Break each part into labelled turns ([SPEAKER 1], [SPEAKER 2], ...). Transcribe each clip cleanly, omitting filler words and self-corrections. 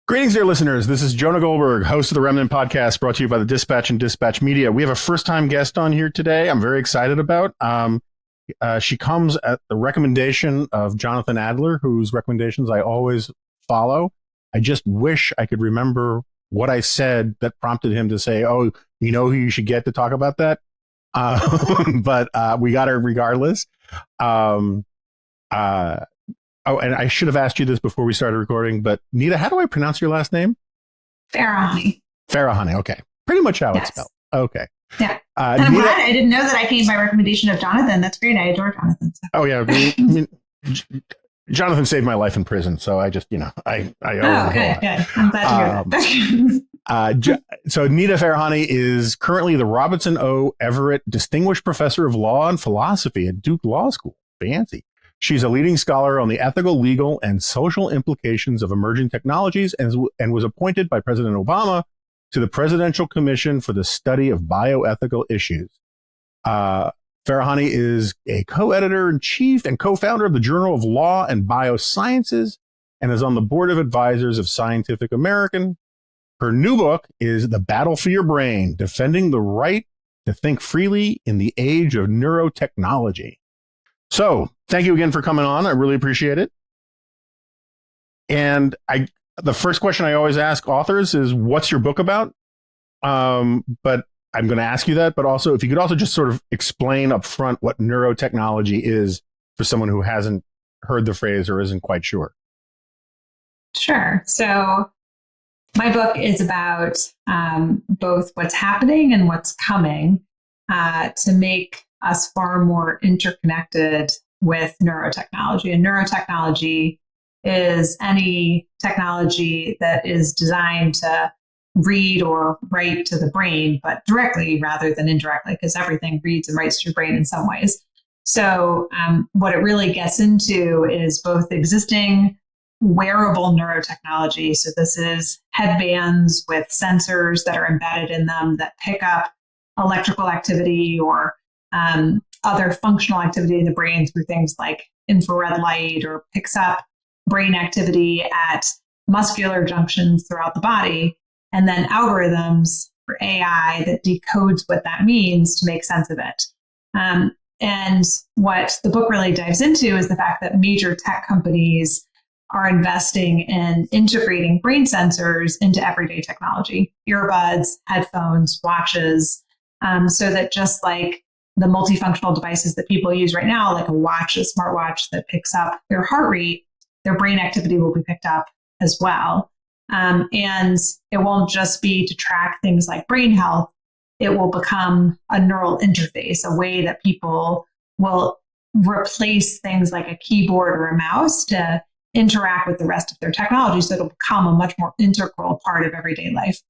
[SPEAKER 1] Greetings, dear listeners. This is Jonah Goldberg, host of the Remnant Podcast, brought to you by the Dispatch and Dispatch Media. We have a first-time guest on here today I'm very excited about. She comes at the recommendation of Jonathan Adler, whose recommendations I always follow. I just wish I could remember what I said that prompted him to say, oh, you know who you should get to talk about that? But we got her regardless. Oh, and I should have asked you this before we started recording, but Nita, how do I pronounce your last name?
[SPEAKER 2] Farahani.
[SPEAKER 1] Farahani, okay. Pretty much how it's spelled. Okay.
[SPEAKER 2] Yeah. And I'm glad I didn't know that I came by recommendation of Jonathan. That's great. I adore Jonathan. So.
[SPEAKER 1] Oh, yeah. I mean, Jonathan saved my life in prison, so I just, I owe him a
[SPEAKER 2] good, good. I'm glad to hear that.
[SPEAKER 1] So Nita Farahani is currently the Robinson O. Everett Distinguished Professor of Law and Philosophy at Duke Law School. Fancy. She's a leading scholar on the ethical, legal, and social implications of emerging technologies and was appointed by President Obama to the Presidential Commission for the Study of Bioethical Issues. Farahani is a co-editor-in-chief and co-founder of the Journal of Law and Biosciences and is on the board of advisors of Scientific American. Her new book is The Battle for Your Brain, Defending the Right to Think Freely in the Age of Neurotechnology. So thank you again for coming on. I really appreciate it. And the first question I always ask authors is, what's your book about? But I'm going to ask you that, but also if you could also just sort of explain up front what neurotechnology is for someone who hasn't heard the phrase or isn't quite sure.
[SPEAKER 2] Sure. So my book is about both what's happening and what's coming to make us far more interconnected with neurotechnology. And neurotechnology is any technology that is designed to read or write to the brain, but directly rather than indirectly, because everything reads and writes to your brain in some ways. So what it really gets into is both existing wearable neurotechnology. So this is headbands with sensors that are embedded in them that pick up electrical activity or other functional activity in the brain through things like infrared light, or picks up brain activity at muscular junctions throughout the body, and then algorithms for AI that decodes what that means to make sense of it. And what the book really dives into is the fact that major tech companies are investing in integrating brain sensors into everyday technology, earbuds, headphones, watches, so that just like the multifunctional devices that people use right now, like a watch, a smartwatch that picks up their heart rate, their brain activity will be picked up as well. And it won't just be to track things like brain health. It will become a neural interface, a way that people will replace things like a keyboard or a mouse to interact with the rest of their technology. So it'll become a much more integral part of everyday life.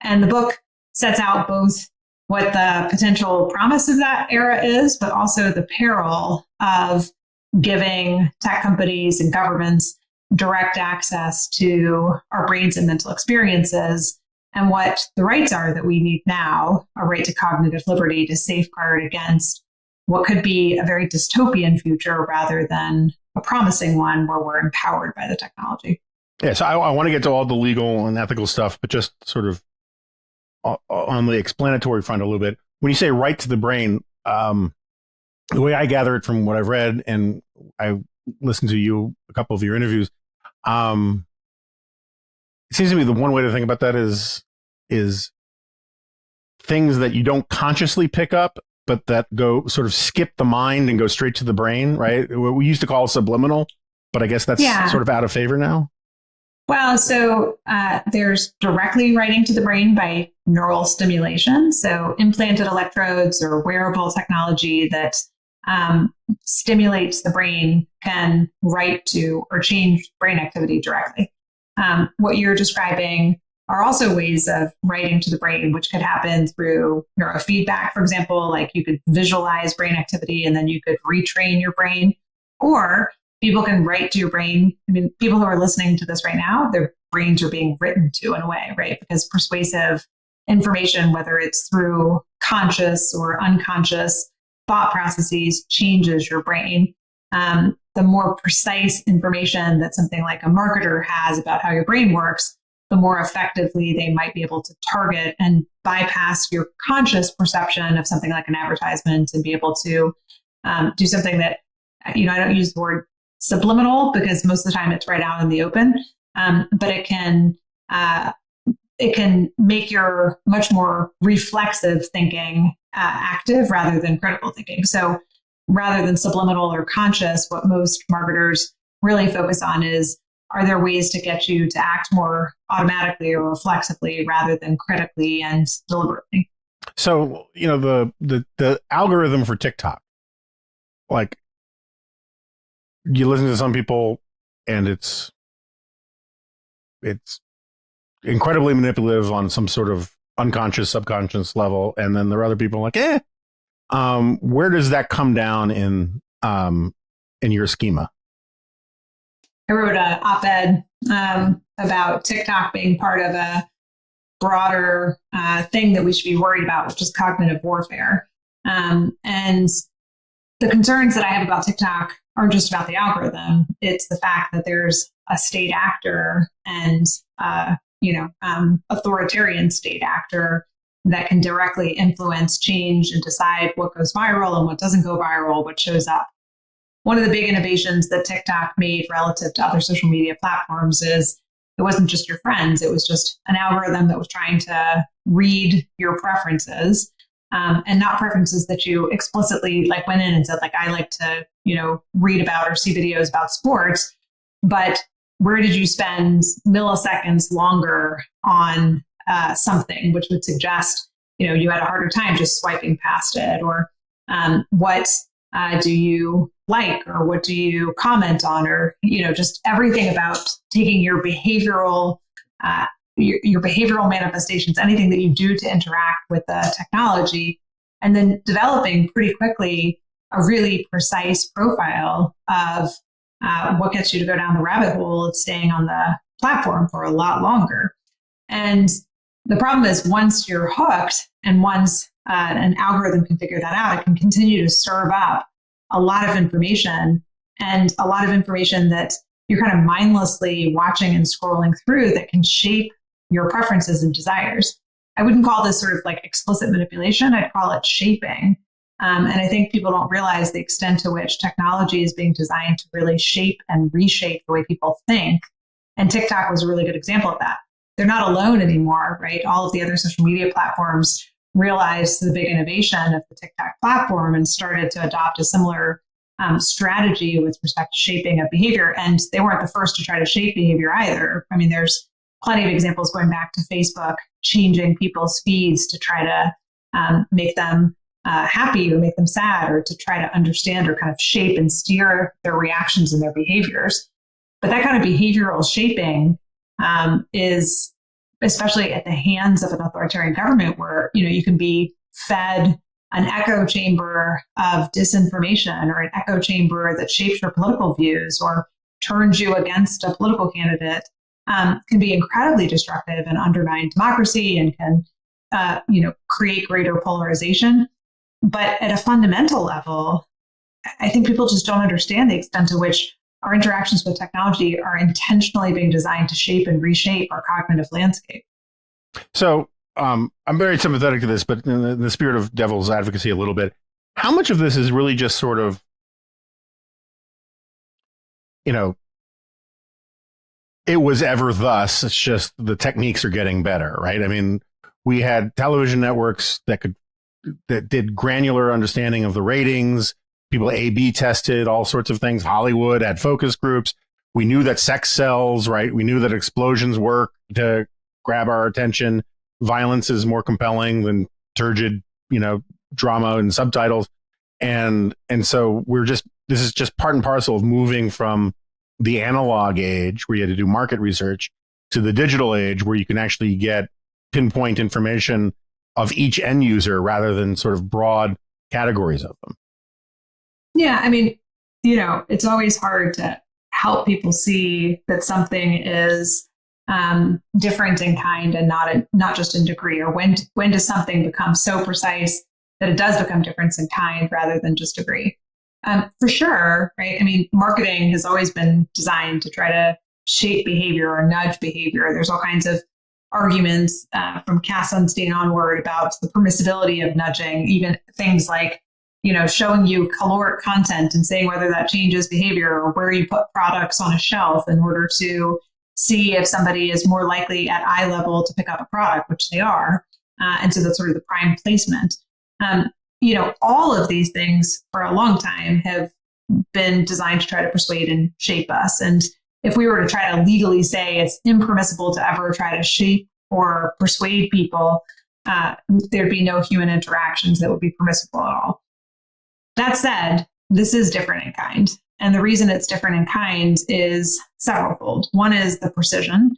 [SPEAKER 2] And the book sets out both what the potential promise of that era is, but also the peril of giving tech companies and governments direct access to our brains and mental experiences, and what the rights are that we need now, a right to cognitive liberty to safeguard against what could be a very dystopian future rather than a promising one where we're empowered by the technology.
[SPEAKER 1] Yeah, so I want to get to all the legal and ethical stuff, but just sort of on the explanatory front a little bit. When you say right to the brain, the way I gather it from what I've read, and I listened to a couple of your interviews, it seems to me the one way to think about that is things that you don't consciously pick up, but that go sort of skip the mind and go straight to the brain, right? What we used to call subliminal, but I guess that's sort of out of favor now.
[SPEAKER 2] Well, so there's directly writing to the brain by neural stimulation. So implanted electrodes or wearable technology that stimulates the brain can write to or change brain activity directly. What you're describing are also ways of writing to the brain, which could happen through neurofeedback, for example, like you could visualize brain activity and then you could retrain your brain, or people can write to your brain. I mean, people who are listening to this right now, their brains are being written to in a way, right? Because persuasive information, whether it's through conscious or unconscious thought processes, changes your brain. The more precise information that something like a marketer has about how your brain works, the more effectively they might be able to target and bypass your conscious perception of something like an advertisement and be able to do something that, I don't use the word subliminal because most of the time it's right out in the open, but it can make your much more reflexive thinking active rather than critical thinking. So rather than subliminal or conscious, what most marketers really focus on is, are there ways to get you to act more automatically or reflexively rather than critically and deliberately?
[SPEAKER 1] So, the algorithm for TikTok, like, you listen to some people and it's incredibly manipulative on some sort of unconscious, subconscious level. And then there are other people like, where does that come down in your schema?
[SPEAKER 2] I wrote an op-ed about TikTok being part of a broader thing that we should be worried about, which is cognitive warfare. And the concerns that I have about TikTok aren't just about the algorithm. It's the fact that there's a state actor and, authoritarian state actor that can directly influence change and decide what goes viral and what doesn't go viral, what shows up. One of the big innovations that TikTok made relative to other social media platforms is it wasn't just your friends. It was just an algorithm that was trying to read your preferences, and not preferences that you explicitly went in and said, I like to, read about or see videos about sports, but where did you spend milliseconds longer on something, which would suggest, you had a harder time just swiping past it, or what do you like, or what do you comment on, or, just everything about taking your behavioral manifestations, anything that you do to interact with the technology, and then developing pretty quickly a really precise profile of what gets you to go down the rabbit hole of staying on the platform for a lot longer. And the problem is, once you're hooked and once an algorithm can figure that out, it can continue to serve up a lot of information, and a lot of information that you're kind of mindlessly watching and scrolling through that can shape your preferences and desires. I wouldn't call this sort of explicit manipulation. I'd call it shaping. And I think people don't realize the extent to which technology is being designed to really shape and reshape the way people think. And TikTok was a really good example of that. They're not alone anymore, right? All of the other social media platforms realized the big innovation of the TikTok platform and started to adopt a similar strategy with respect to shaping of behavior. And they weren't the first to try to shape behavior either. I mean, there's plenty of examples going back to Facebook changing people's feeds to try to make them happy or make them sad, or to try to understand or kind of shape and steer their reactions and their behaviors. But that kind of behavioral shaping is, especially at the hands of an authoritarian government, where you can be fed an echo chamber of disinformation, or an echo chamber that shapes your political views or turns you against a political candidate, can be incredibly destructive and undermine democracy, and can create greater polarization. But at a fundamental level, I think people just don't understand the extent to which our interactions with technology are intentionally being designed to shape and reshape our cognitive landscape.
[SPEAKER 1] So I'm very sympathetic to this, but in the spirit of devil's advocacy a little bit, how much of this is really just sort of, it was ever thus, it's just the techniques are getting better, right? I mean, we had television networks that did granular understanding of the ratings. People A/B tested all sorts of things. Hollywood had focus groups. We knew that sex sells, right? We knew that explosions work to grab our attention. Violence is more compelling than turgid, drama and subtitles. And so this is just part and parcel of moving from the analog age, where you had to do market research, to the digital age, where you can actually get pinpoint information of each end user rather than sort of broad categories of them.
[SPEAKER 2] Yeah, I mean, it's always hard to help people see that something is different in kind and not just in degree, or when does something become so precise that it does become difference in kind rather than just degree. For sure, right? I mean, marketing has always been designed to try to shape behavior or nudge behavior. There's all kinds of arguments from Cass Sunstein onward about the permissibility of nudging, even things like, showing you caloric content and saying whether that changes behavior, or where you put products on a shelf in order to see if somebody is more likely at eye level to pick up a product, which they are. And so that's sort of the prime placement. All of these things for a long time have been designed to try to persuade and shape us. And if we were to try to legally say it's impermissible to ever try to shape or persuade people, there'd be no human interactions that would be permissible at all. That said, this is different in kind. And the reason it's different in kind is severalfold. One is the precision,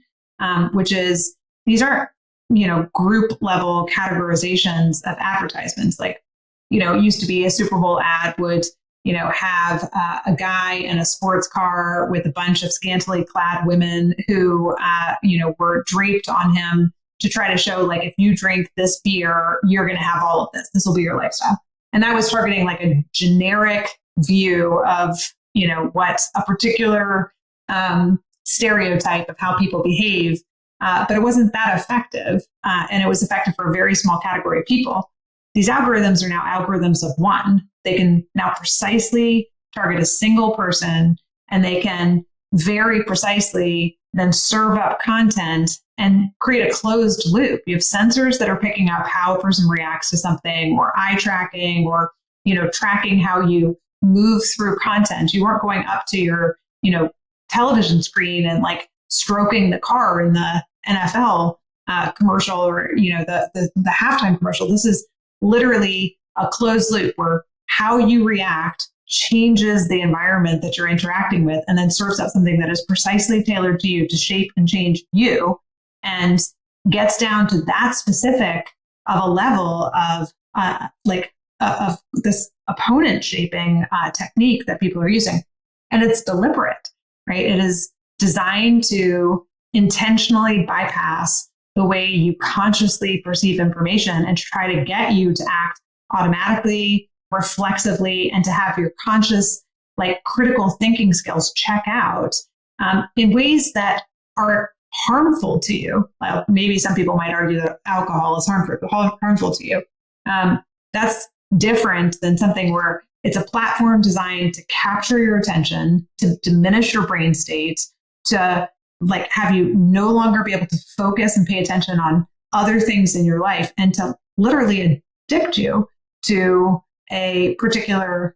[SPEAKER 2] which is these aren't, group level categorizations of advertisements. Like, it used to be a Super Bowl ad would, have a guy in a sports car with a bunch of scantily clad women who, were draped on him to try to show, like, if you drink this beer, you're going to have all of this. This will be your lifestyle. And that was targeting like a generic view of, what a particular stereotype of how people behave. But it wasn't that effective. And it was effective for a very small category of people. These algorithms are now algorithms of one. They can now precisely target a single person, and they can very precisely then serve up content and create a closed loop. You have sensors that are picking up how a person reacts to something, or eye tracking, or, tracking how you move through content. You weren't going up to your, television screen and like stroking the car in the NFL commercial, or, the halftime commercial. This is literally a closed loop where how you react changes the environment that you're interacting with, and then serves up something that is precisely tailored to you to shape and change you, and gets down to that specific of a level of of this opponent shaping technique that people are using. And it's deliberate, right? It is designed to intentionally bypass the way you consciously perceive information and to try to get you to act automatically, reflexively, and to have your conscious, like, critical thinking skills check out in ways that are harmful to you. Well, maybe some people might argue that alcohol is harmful to you. That's different than something where it's a platform designed to capture your attention, to diminish your brain state, to like have you no longer be able to focus and pay attention on other things in your life, and to literally addict you to a particular,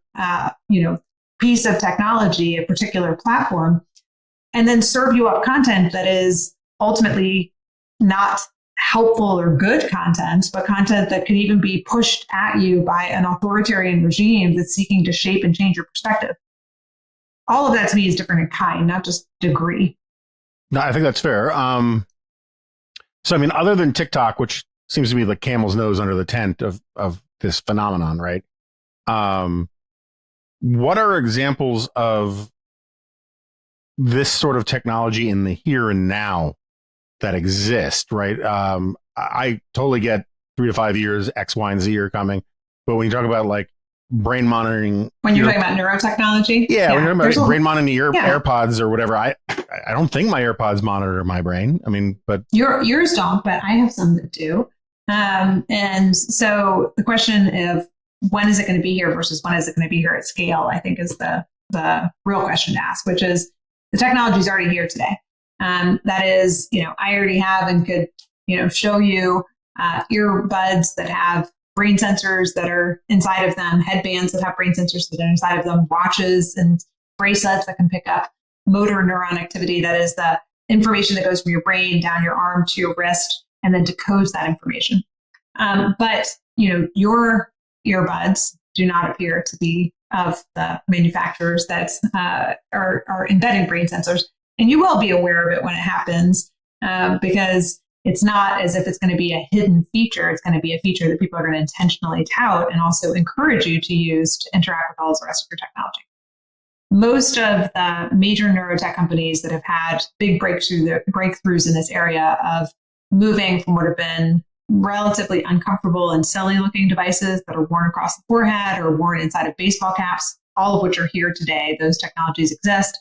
[SPEAKER 2] piece of technology, a particular platform, and then serve you up content that is ultimately not helpful or good content, but content that could even be pushed at you by an authoritarian regime that's seeking to shape and change your perspective. All of that to me is different in kind, not just degree.
[SPEAKER 1] No, I think that's fair. So, I mean, other than TikTok, which seems to be the camel's nose under the tent of this phenomenon, right? What are examples of this sort of technology in the here and now that exist, right? I totally get 3 to 5 years, X, Y, and Z are coming. But when you talk about like brain monitoring,
[SPEAKER 2] when you're talking about neurotechnology,
[SPEAKER 1] when you're talking about brain monitoring your AirPods or whatever, I don't think my AirPods monitor my brain. I mean, but
[SPEAKER 2] yours don't, but I have some that do. And so the question of when is it going to be here versus when is it going to be here at scale, I think is the real question to ask, which is the technology is already here today. That is, I already have and could, show you earbuds that have brain sensors that are inside of them, headbands that have brain sensors that are inside of them, watches and bracelets that can pick up motor neuron activity. That is the information that goes from your brain down your arm to your wrist and then decodes that information. But, your earbuds do not appear to be of the manufacturers that are embedding brain sensors. And you will be aware of it when it happens, because it's not as if it's going to be a hidden feature. It's going to be a feature that people are going to intentionally tout and also encourage you to use to interact with all the rest of your technology. Most of the major neurotech companies that have had big breakthroughs in this area of moving from what have been relatively uncomfortable and silly looking devices that are worn across the forehead or worn inside of baseball caps, all of which are here today. Those technologies exist.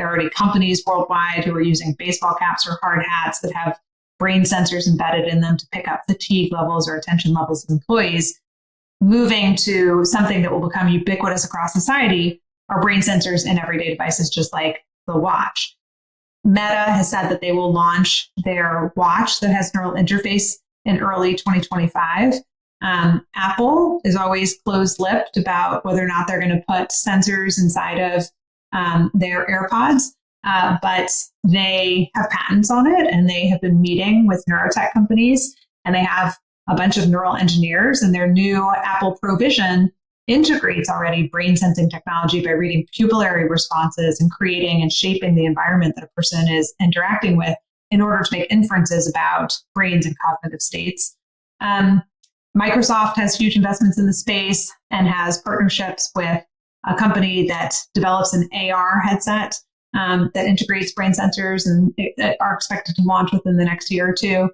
[SPEAKER 2] There are already companies worldwide who are using baseball caps or hard hats that have brain sensors embedded in them to pick up fatigue levels or attention levels of employees. Moving to something that will become ubiquitous across society are brain sensors in everyday devices, just like the watch. Meta has said that they will launch their watch that has neural interface in early 2025. Apple is always closed-lipped about whether or not they're going to put sensors inside of their AirPods, but they have patents on it, and they have been meeting with neurotech companies, and they have a bunch of neural engineers, and their new Apple Pro Vision integrates already brain sensing technology by reading pupillary responses and creating and shaping the environment that a person is interacting with in order to make inferences about brains and cognitive states. Microsoft has huge investments in the space and has partnerships with a company that develops an AR headset that integrates brain sensors and are expected to launch within the next year or two.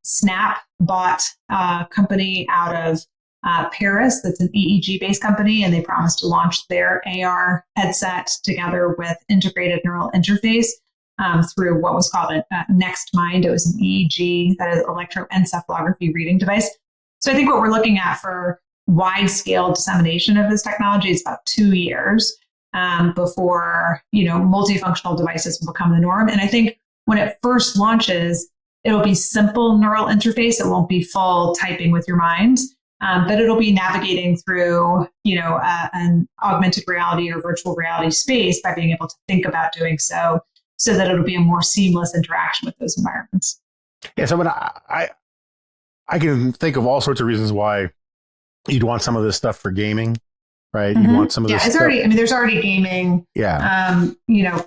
[SPEAKER 2] Snap bought a company out of Paris that's an EEG-based company, and they promised to launch their AR headset together with integrated neural interface through what was called a NextMind. It was an EEG, that is electroencephalography reading device. So I think what we're looking at for wide-scale dissemination of this technology is about 2 years before multifunctional devices will become the norm. And I think when it first launches, it'll be simple neural interface. It won't be full typing with your mind, but it'll be navigating through, an augmented reality or virtual reality space by being able to think about doing so that it'll be a more seamless interaction with those environments.
[SPEAKER 1] Yeah. So when I can think of all sorts of reasons why you'd want some of this stuff for gaming, right?
[SPEAKER 2] Mm-hmm.
[SPEAKER 1] You want some of this
[SPEAKER 2] stuff. There's already gaming,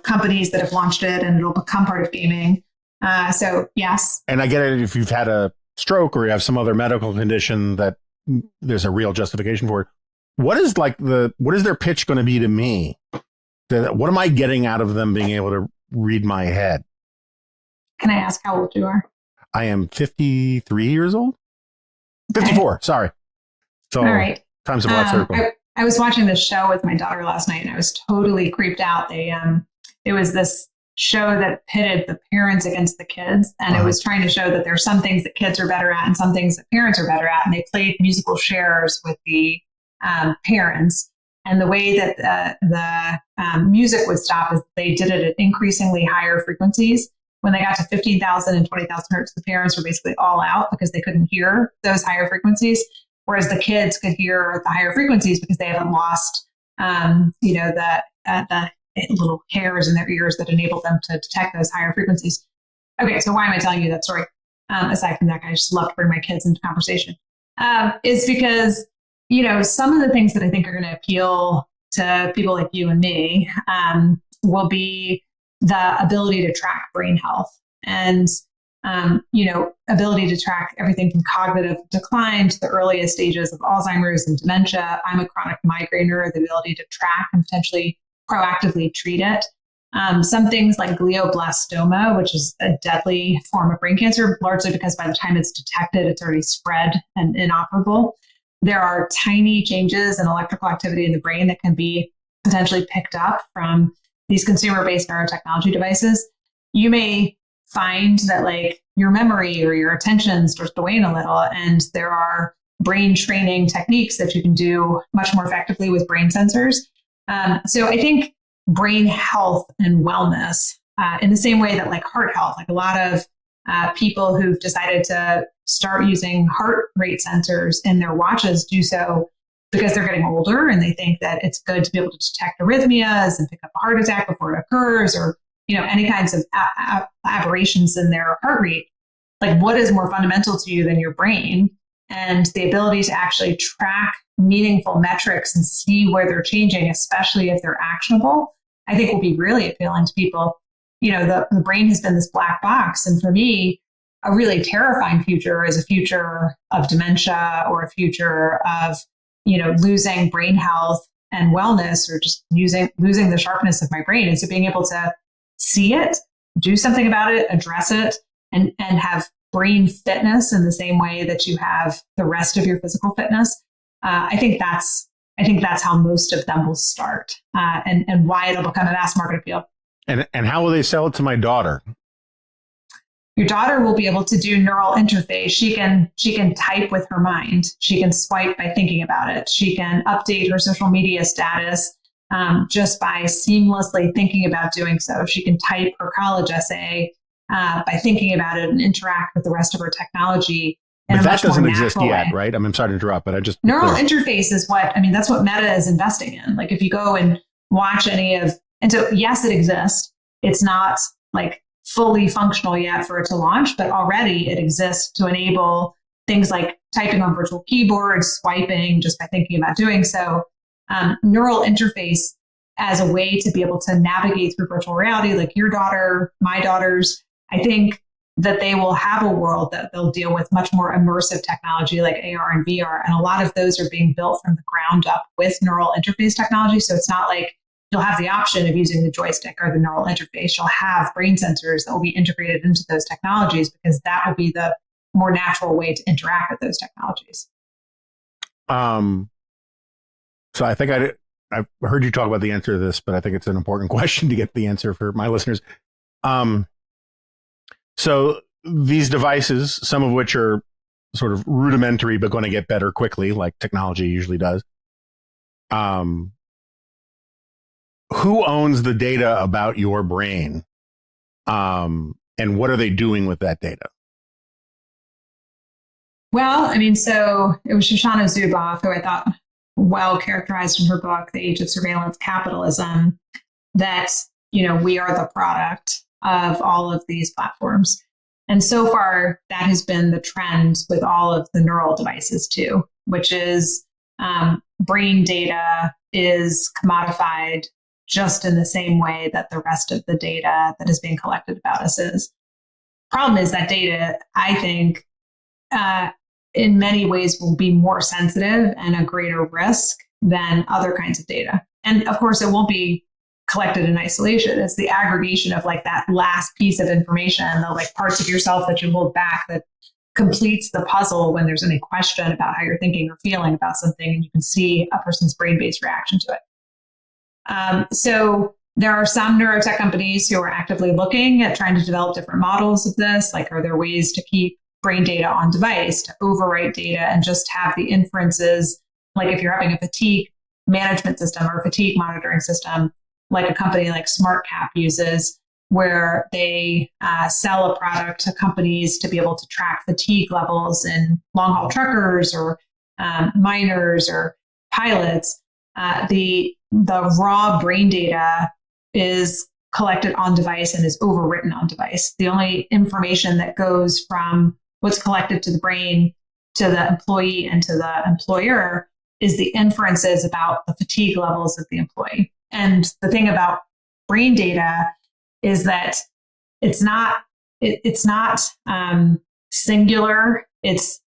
[SPEAKER 2] companies that have launched it, and it'll become part of gaming. So yes. And
[SPEAKER 1] I get it if you've had a stroke or you have some other medical condition that there's a real justification for it. What is their pitch going to be to me? What am I getting out of them being able to read my head?
[SPEAKER 2] Can I ask how old you are?
[SPEAKER 1] I am 53 years old. 54, okay. Sorry. So
[SPEAKER 2] all right.
[SPEAKER 1] Time's a flat circle.
[SPEAKER 2] I was watching this show with my daughter last night, and I was totally creeped out. It was this show that pitted the parents against the kids, and it was trying to show that there are some things that kids are better at and some things that parents are better at. And they played musical chairs with the parents. And the way that the music would stop is they did it at increasingly higher frequencies. When they got to 15,000 and 20,000 hertz, the parents were basically all out because they couldn't hear those higher frequencies, whereas the kids could hear the higher frequencies because they haven't lost, the little hairs in their ears that enabled them to detect those higher frequencies. Okay, so why am I telling you that story? Aside from that, I just love to bring my kids into conversation. Is because, some of the things that I think are going to appeal to people like you and me will be the ability to track brain health and, ability to track everything from cognitive decline to the earliest stages of Alzheimer's and dementia. I'm a chronic migrainer, the ability to track and potentially proactively treat it. Some things like glioblastoma, which is a deadly form of brain cancer, largely because by the time it's detected, it's already spread and inoperable. There are tiny changes in electrical activity in the brain that can be potentially picked up from these consumer-based neurotechnology devices. You may find that your memory or your attention starts to wane a little, and there are brain training techniques that you can do much more effectively with brain sensors. So I think brain health and wellness, in the same way that heart health, a lot of people who've decided to start using heart rate sensors in their watches do so because they're getting older and they think that it's good to be able to detect arrhythmias and pick up a heart attack before it occurs, or any kinds of aberrations in their heart rate. What is more fundamental to you than your brain? And the ability to actually track meaningful metrics and see where they're changing, especially if they're actionable, I think will be really appealing to people. The brain has been this black box. And for me, a really terrifying future is a future of dementia or a future of, losing brain health and wellness, or just losing the sharpness of my brain. And so being able to see it, do something about it, address it, and have brain fitness in the same way that you have the rest of your physical fitness. I think that's I think that's how most of them will start, and why it'll become a mass market appeal.
[SPEAKER 1] And how will they sell it to my daughter?
[SPEAKER 2] Your daughter will be able to do neural interface. She can type with her mind. She can swipe by thinking about it. She can update her social media status just by seamlessly thinking about doing so. She can type her college essay by thinking about it and interact with the rest of her technology.
[SPEAKER 1] But that doesn't exist yet, right? I'm sorry to interrupt, but
[SPEAKER 2] neural interface is that's what Meta is investing in. Like if you go and watch and so yes, it exists. It's not like fully functional yet for it to launch, but already it exists to enable things like typing on virtual keyboards, swiping just by thinking about doing so. Neural interface as a way to be able to navigate through virtual reality, like your daughter, my daughters, I think that they will have a world that they'll deal with much more immersive technology like AR and VR. And a lot of those are being built from the ground up with neural interface technology. So it's not like you'll have the option of using the joystick or the neural interface. You'll have brain sensors that will be integrated into those technologies because that will be the more natural way to interact with those technologies.
[SPEAKER 1] So I think I've heard you talk about the answer to this, but I think it's an important question to get the answer for my listeners. So these devices, some of which are sort of rudimentary, but going to get better quickly, like technology usually does. Who owns the data about your brain? And what are they doing with that data?
[SPEAKER 2] Well, so it was Shoshana Zuboff, who I thought well characterized in her book, The Age of Surveillance Capitalism, that, we are the product of all of these platforms. And so far, that has been the trend with all of the neural devices too, which is brain data is commodified just in the same way that the rest of the data that is being collected about us is. Problem is that data, I think, in many ways will be more sensitive and a greater risk than other kinds of data. And of course, it won't be collected in isolation. It's the aggregation of like that last piece of information, the like parts of yourself that you hold back that completes the puzzle when there's any question about how you're thinking or feeling about something, and you can see a person's brain-based reaction to it. So there are some neurotech companies who are actively looking at trying to develop different models of this. Like, are there ways to keep brain data on device, to overwrite data and just have the inferences, like if you're having a fatigue management system or a fatigue monitoring system, like a company like SmartCap uses, where they sell a product to companies to be able to track fatigue levels in long-haul truckers or miners or pilots. The raw brain data is collected on device and is overwritten on device. The only information that goes from what's collected to the brain, to the employee, and to the employer is the inferences about the fatigue levels of the employee. And the thing about brain data is that it's not singular. It's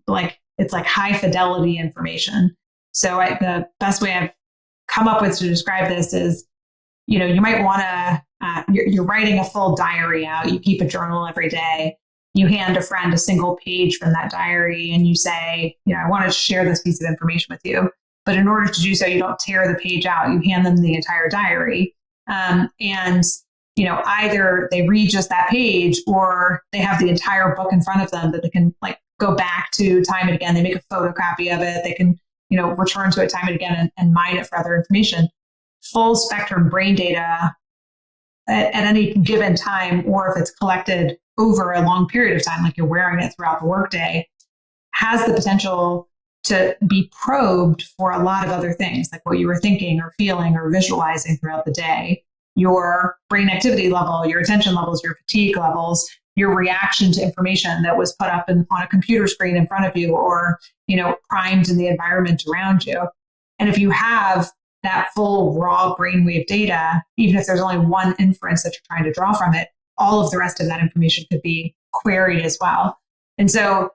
[SPEAKER 2] like high fidelity information. So the best way I've come up with to describe this is, you might want to, you're writing a full diary out. You keep a journal every day. You hand a friend a single page from that diary and you say, I wanted to share this piece of information with you. But in order to do so, you don't tear the page out. You hand them the entire diary. And either they read just that page or they have the entire book in front of them that they can go back to time and again. They make a photocopy of it. They can, return to it time and again and mine it for other information. Full spectrum brain data at any given time, or if it's collected over a long period of time, like you're wearing it throughout the workday, has the potential to be probed for a lot of other things, like what you were thinking or feeling or visualizing throughout the day, your brain activity level, your attention levels, your fatigue levels, your reaction to information that was put up on a computer screen in front of you or, primed in the environment around you. And if you have that full raw brainwave data, even if there's only one inference that you're trying to draw from it, all of the rest of that information could be queried as well. And so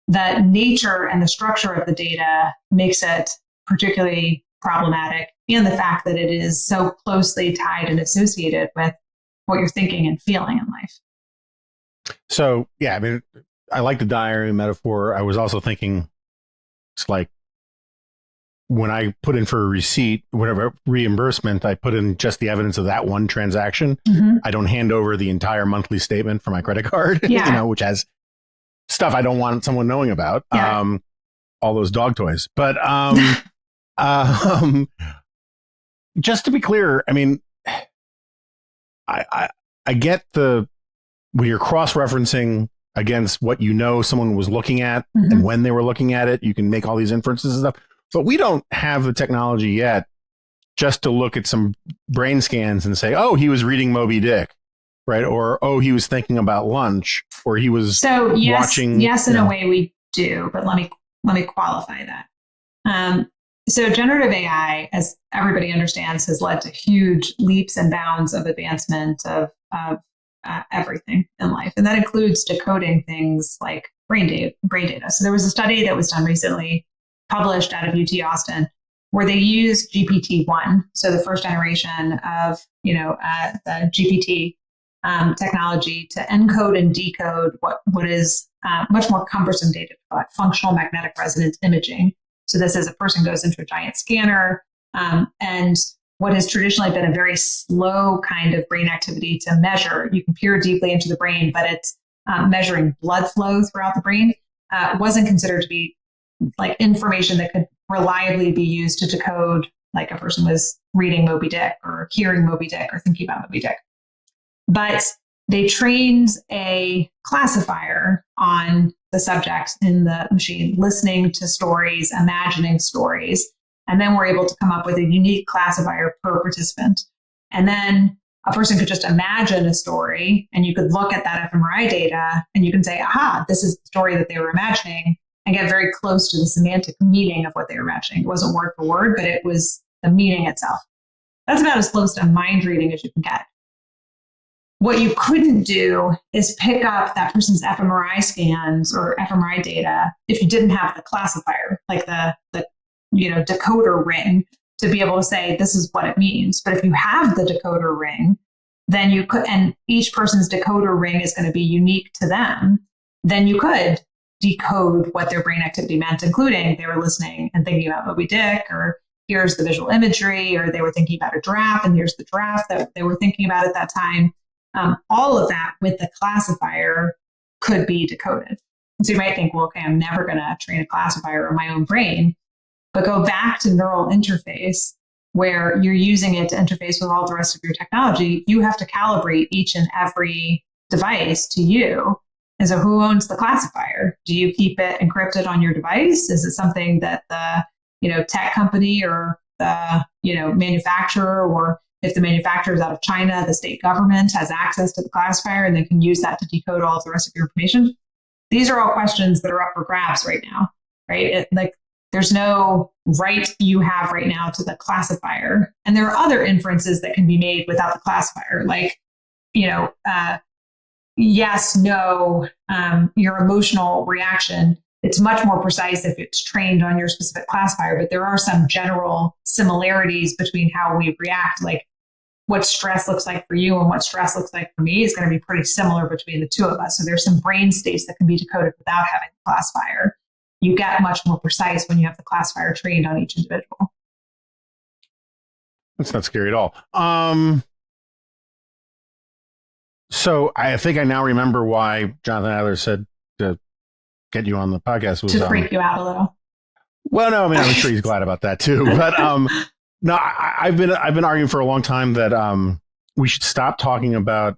[SPEAKER 2] the nature and the structure of the data makes it particularly problematic, and the fact that it is so closely tied and associated with what you're thinking and feeling in life.
[SPEAKER 1] So, yeah, I like the diary metaphor. I was also thinking it's like when I put in for a receipt, whatever reimbursement, I put in just the evidence of that one transaction.
[SPEAKER 2] Mhm.
[SPEAKER 1] I don't hand over the entire monthly statement for my credit card,
[SPEAKER 2] Yeah.
[SPEAKER 1] which has stuff I don't want someone knowing about.
[SPEAKER 2] Yeah.
[SPEAKER 1] All those dog toys. But just to be clear, I mean, I get when you're cross-referencing against what someone was looking at and when they were looking at it, you can make all these inferences and stuff. But we don't have the technology yet just to look at some brain scans and say, oh, he was reading Moby Dick, right? Or, oh, he was thinking about lunch, or he was watching.
[SPEAKER 2] Yes, in a way we do, but let me qualify that. So generative AI, as everybody understands, has led to huge leaps and bounds of advancement of everything in life. And that includes decoding things like brain data. So there was a study that was done recently, published out of UT Austin, where they used GPT-1, so the first generation of the GPT technology, to encode and decode what is much more cumbersome data, like functional magnetic resonance imaging. So this is a person goes into a giant scanner, and what has traditionally been a very slow kind of brain activity to measure. You can peer deeply into the brain, but it's measuring blood flow throughout the brain. Wasn't considered to be like information that could reliably be used to decode, like a person was reading Moby Dick or hearing Moby Dick or thinking about Moby Dick. But they trained a classifier on the subject in the machine, listening to stories, imagining stories, and then we're able to come up with a unique classifier per participant. And then a person could just imagine a story, and you could look at that fMRI data and you can say, aha, this is the story that they were imagining, and get very close to the semantic meaning of what they were imagining. It wasn't word for word, but it was the meaning itself. That's about as close to mind reading as you can get. What you couldn't do is pick up that person's fMRI scans or fMRI data if you didn't have the classifier, like the decoder ring, to be able to say this is what it means. But if you have the decoder ring, then you could, and each person's decoder ring is going to be unique to them, then you could decode what their brain activity meant, including they were listening and thinking about Moby Dick, or here's the visual imagery, or they were thinking about a giraffe and here's the giraffe that they were thinking about at that time. All of that with the classifier could be decoded. So you might think, well, okay, I'm never going to train a classifier on my own brain, but go back to neural interface, where you're using it to interface with all the rest of your technology. You have to calibrate each and every device to you. And so who owns the classifier? Do you keep it encrypted on your device? Is it something that the tech company or the manufacturer, or if the manufacturer is out of China, the state government has access to the classifier and they can use that to decode all of the rest of your information? These are all questions that are up for grabs right now, right? There's no right you have right now to the classifier. And there are other inferences that can be made without the classifier, like, yes, no, your emotional reaction. It's much more precise if it's trained on your specific classifier, but there are some general similarities between how we react, like what stress looks like for you and what stress looks like for me is going to be pretty similar between the two of us. So there's some brain states that can be decoded without having the classifier. You get much more precise when you have the classifier trained on each individual.
[SPEAKER 1] That's not scary at all. So I think I now remember why Jonathan Adler said to get you on the podcast was
[SPEAKER 2] to freak you out a little.
[SPEAKER 1] Well, no, I mean, I'm sure he's glad about that too. But no, I've been arguing for a long time that we should stop talking about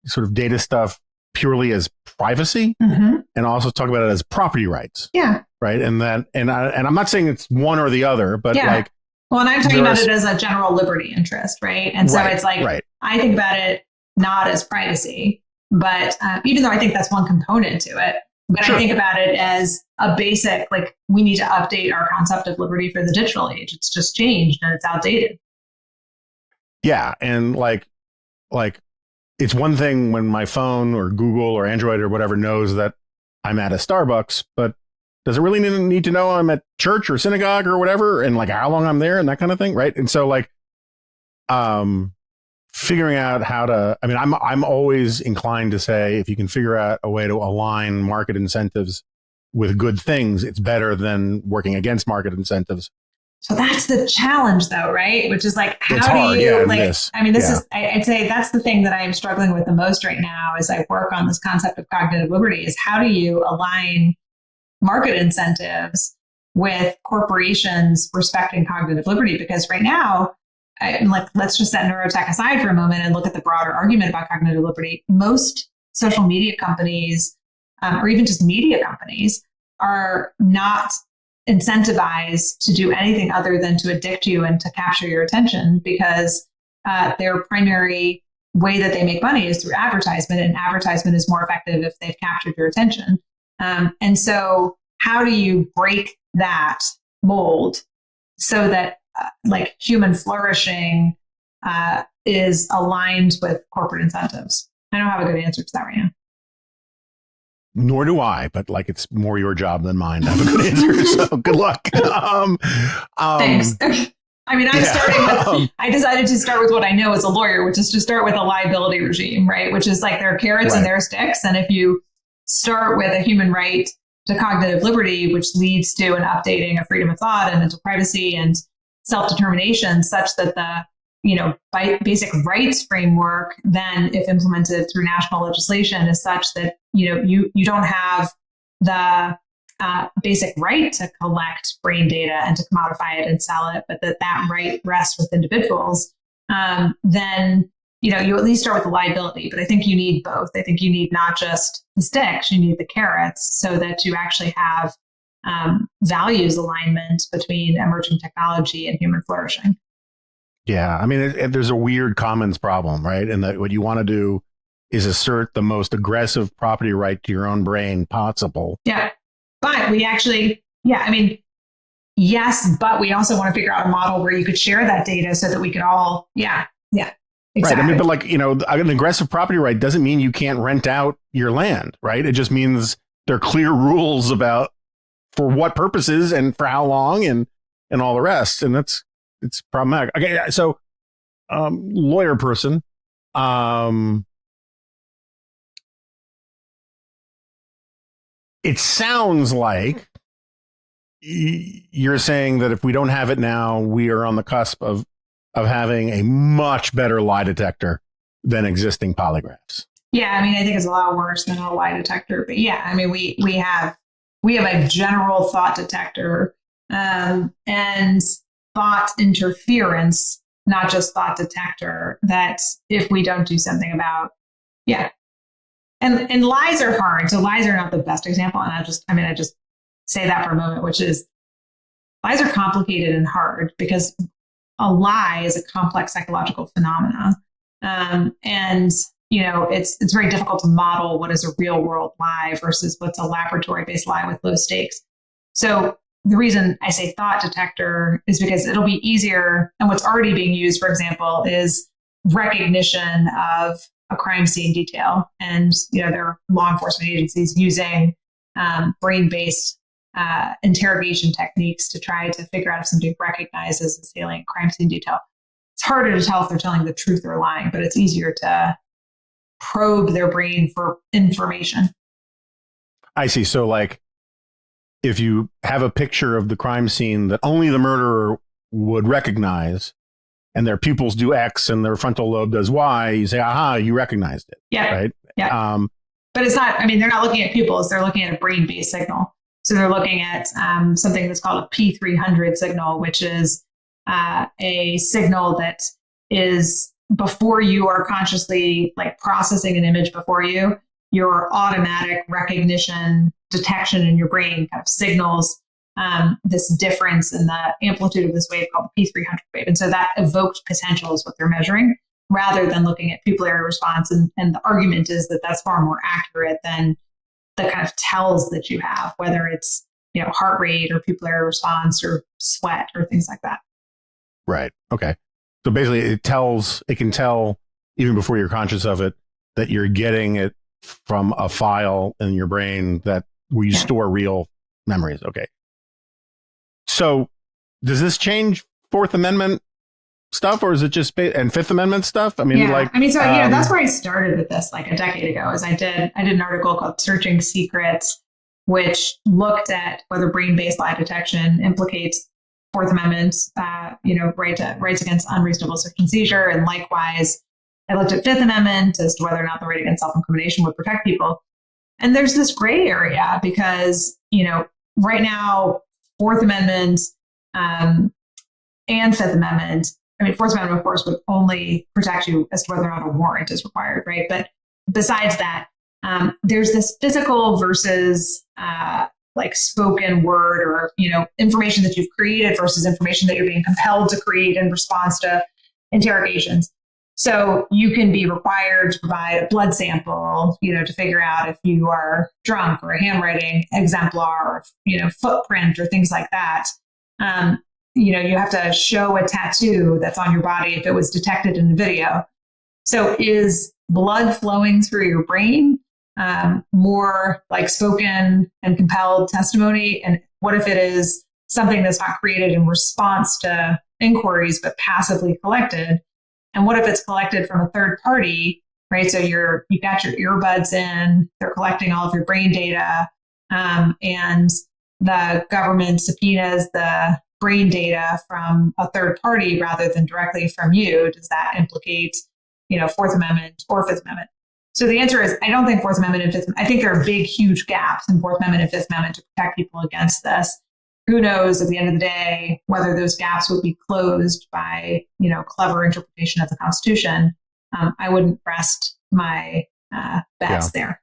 [SPEAKER 1] sort of data stuff purely as privacy, and also talk about it as property rights.
[SPEAKER 2] Yeah.
[SPEAKER 1] Right. And I'm not saying it's one or the other, but like.
[SPEAKER 2] Well, and I'm talking about it as a general liberty interest, right? And so it's like, I think about it not as privacy, but even though I think that's one component to it, but I think about it as a basic, like, we need to update our concept of liberty for the digital age. It's just changed and it's outdated. Yeah.
[SPEAKER 1] And like it's one thing when my phone or Google or Android or whatever knows that I'm at a Starbucks, but does it really need to know I'm at church or synagogue or whatever, and like how long I'm there and that kind of thing, right? And so like, figuring out how to, I mean, I'm always inclined to say if you can figure out a way to align market incentives with good things, it's better than working against market incentives
[SPEAKER 2] So that's the challenge though, right? Which is like,
[SPEAKER 1] It's
[SPEAKER 2] how
[SPEAKER 1] hard,
[SPEAKER 2] do you
[SPEAKER 1] yeah,
[SPEAKER 2] this is, I'd say that's the thing that I'm struggling with the most right now as I work on this concept of cognitive liberty is how do you align market incentives with corporations respecting cognitive liberty? Because right now, let's just set neurotech aside for a moment and look at the broader argument about cognitive liberty. Most social media companies, or even just media companies, are not incentivized to do anything other than to addict you and to capture your attention because their primary way that they make money is through advertisement, and advertisement is more effective if they've captured your attention. And so how do you break that mold so that like human flourishing is aligned with corporate incentives? I don't have a good answer to that right now.
[SPEAKER 1] Nor do I, but like it's more your job than mine to have a good answer. So good luck.
[SPEAKER 2] Thanks. I mean, I decided to start with what I know as a lawyer, which is to start with a liability regime, right? Which is like there are carrots and there are sticks. And if you start with a human right to cognitive liberty, which leads to an updating of freedom of thought and mental privacy and self-determination such that the basic rights framework, then if implemented through national legislation, is such that you don't have the basic right to collect brain data and to commodify it and sell it, but that right rests with individuals, then you at least start with the liability. But I think you need both. I think you need not just the sticks, you need the carrots so that you actually have values alignment between emerging technology and human flourishing.
[SPEAKER 1] Yeah, I mean, there's a weird commons problem, right? And that what you want to do is assert the most aggressive property right to your own brain possible.
[SPEAKER 2] Yeah, but we actually, yes, but we also want to figure out a model where you could share that data so that we could all, exactly.
[SPEAKER 1] Right. I mean, but like, an aggressive property right doesn't mean you can't rent out your land, right? It just means there are clear rules about for what purposes and for how long and all the rest. And it's problematic. Okay, so lawyer person, it sounds like you're saying that if we don't have it now, we are on the cusp of having a much better lie detector than existing polygraphs.
[SPEAKER 2] Yeah, I mean, I think it's a lot worse than a lie detector, but yeah, I mean, we have a general thought detector and thought interference, not just thought detector, that if we don't do something about, and lies are hard. So lies are not the best example. And I just say that for a moment, which is lies are complicated and hard because a lie is a complex psychological phenomena. And it's very difficult to model what is a real world lie versus what's a laboratory based lie with low stakes. So the reason I say thought detector is because it'll be easier. And what's already being used, for example, is recognition of a crime scene detail. And, there are law enforcement agencies using brain-based interrogation techniques to try to figure out if somebody recognizes a salient crime scene detail. It's harder to tell if they're telling the truth or lying, but it's easier to probe their brain for information.
[SPEAKER 1] I see. So like, if you have a picture of the crime scene that only the murderer would recognize and their pupils do X and their frontal lobe does Y, you say, aha, you recognized it.
[SPEAKER 2] Yeah.
[SPEAKER 1] Right.
[SPEAKER 2] Yeah. But it's not, they're not looking at pupils. They're looking at a brain-based signal. So they're looking at something that's called a P300 signal, which is a signal that is before you are consciously like processing an image before you, your automatic recognition detection in your brain kind of signals this difference in the amplitude of this wave called the P300 wave. And so that evoked potential is what they're measuring rather than looking at pupillary response. And the argument is that that's far more accurate than the kind of tells that you have, whether it's heart rate or pupillary response or sweat or things like that.
[SPEAKER 1] Right. Okay. So basically it can tell even before you're conscious of it that you're getting it from a file in your brain that where you store real memories. Okay. So does this change Fourth Amendment stuff or is it just and Fifth Amendment stuff? That's
[SPEAKER 2] where I started with this like a decade ago is I did an article called Searching Secrets, which looked at whether brain-based lie detection implicates Fourth Amendment, rights against unreasonable search and seizure. And likewise, I looked at Fifth Amendment as to whether or not the right against self-incrimination would protect people. And there's this gray area because, right now, Fourth Amendment and Fifth Amendment, Fourth Amendment, of course, would only protect you as to whether or not a warrant is required, right? But besides that, there's this physical versus spoken word or, information that you've created versus information that you're being compelled to create in response to interrogations. So you can be required to provide a blood sample, to figure out if you are drunk, or a handwriting exemplar, or, footprint or things like that. You have to show a tattoo that's on your body if it was detected in the video. So is blood flowing through your brain more like spoken and compelled testimony? And what if it is something that's not created in response to inquiries, but passively collected? And what if it's collected from a third party, right? So you've got your earbuds in, they're collecting all of your brain data, and the government subpoenas the brain data from a third party rather than directly from you. Does that implicate, Fourth Amendment or Fifth Amendment? So the answer is, I don't think Fourth Amendment and Fifth Amendment, I think there are big, huge gaps in Fourth Amendment and Fifth Amendment to protect people against this. Who knows at the end of the day whether those gaps would be closed by, clever interpretation of the Constitution. I wouldn't rest my bets there.